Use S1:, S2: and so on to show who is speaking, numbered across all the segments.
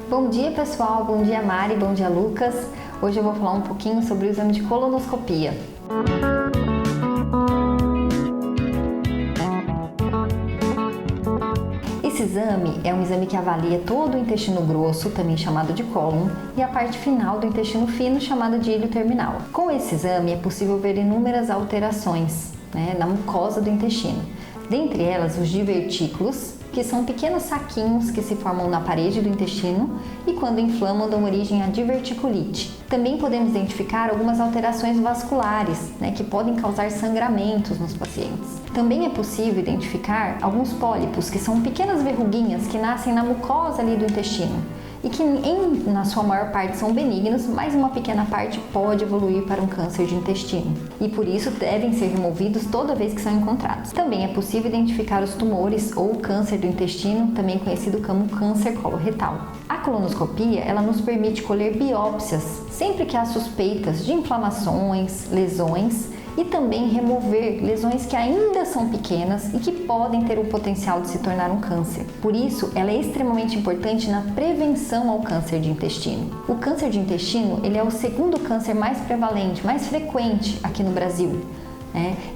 S1: Bom dia pessoal, bom dia Mari, bom dia Lucas. Hoje eu vou falar um pouquinho sobre o exame de colonoscopia. Esse exame é um exame que avalia todo o intestino grosso, também chamado de cólon, e a parte final do intestino fino, chamada de ilho terminal. Com esse exame é possível ver inúmeras alterações, na mucosa do intestino. Dentre elas, os divertículos, que são pequenos saquinhos que se formam na parede do intestino e quando inflamam dão origem à diverticulite. Também podemos identificar algumas alterações vasculares, que podem causar sangramentos nos pacientes. Também é possível identificar alguns pólipos, que são pequenas verruguinhas que nascem na mucosa ali do intestino e que na sua maior parte são benignos, mas uma pequena parte pode evoluir para um câncer de intestino e por isso devem ser removidos toda vez que são encontrados. Também é possível identificar os tumores ou o câncer do intestino, também conhecido como câncer coloretal. A colonoscopia, ela nos permite colher biópsias sempre que há suspeitas de inflamações, lesões e também remover lesões que ainda são pequenas e que podem ter o potencial de se tornar um câncer. Por isso, ela é extremamente importante na prevenção ao câncer de intestino. O câncer de intestino, ele é o segundo câncer mais prevalente, mais frequente aqui no Brasil,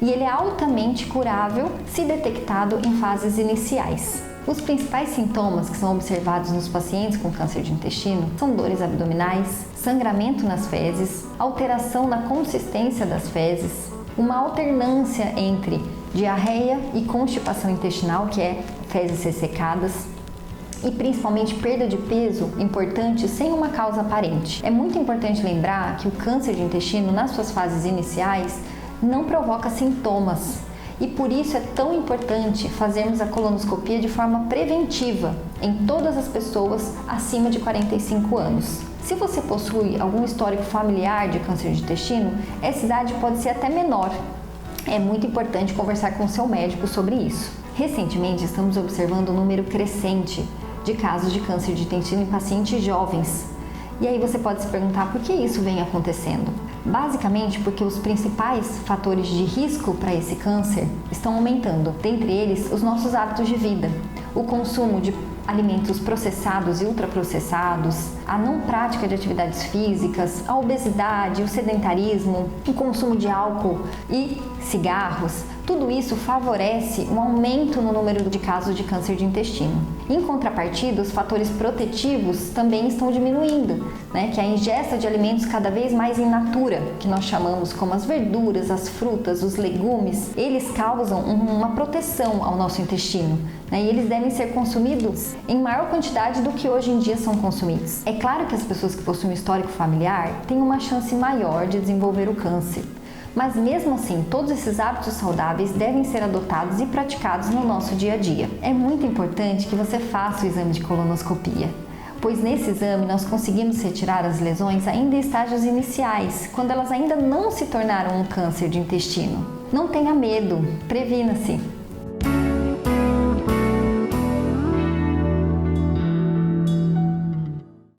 S1: e ele é altamente curável se detectado em fases iniciais. Os principais sintomas que são observados nos pacientes com câncer de intestino são dores abdominais, sangramento nas fezes, alteração na consistência das fezes, uma alternância entre diarreia e constipação intestinal, que é fezes ressecadas, e principalmente perda de peso importante sem uma causa aparente. É muito importante lembrar que o câncer de intestino, nas suas fases iniciais, não provoca sintomas. E por isso é tão importante fazermos a colonoscopia de forma preventiva em todas as pessoas acima de 45 anos. Se você possui algum histórico familiar de câncer de intestino, essa idade pode ser até menor. É muito importante conversar com o seu médico sobre isso. Recentemente estamos observando um número crescente de casos de câncer de intestino em pacientes jovens. E aí você pode se perguntar por que isso vem acontecendo. Basicamente porque os principais fatores de risco para esse câncer estão aumentando. Dentre eles, os nossos hábitos de vida, o consumo de alimentos processados e ultraprocessados, a não prática de atividades físicas, a obesidade, o sedentarismo, o consumo de álcool e cigarros. Tudo isso favorece um aumento no número de casos de câncer de intestino. Em contrapartida, os fatores protetivos também estão diminuindo, que é a ingesta de alimentos cada vez mais in natura, que nós chamamos como as verduras, as frutas, os legumes. Eles causam uma proteção ao nosso intestino, e eles devem ser consumidos em maior quantidade do que hoje em dia são consumidos. É claro que as pessoas que possuem um histórico familiar têm uma chance maior de desenvolver o câncer. Mas mesmo assim, todos esses hábitos saudáveis devem ser adotados e praticados no nosso dia a dia. É muito importante que você faça o exame de colonoscopia, pois nesse exame nós conseguimos retirar as lesões ainda em estágios iniciais, quando elas ainda não se tornaram um câncer de intestino. Não tenha medo, previna-se!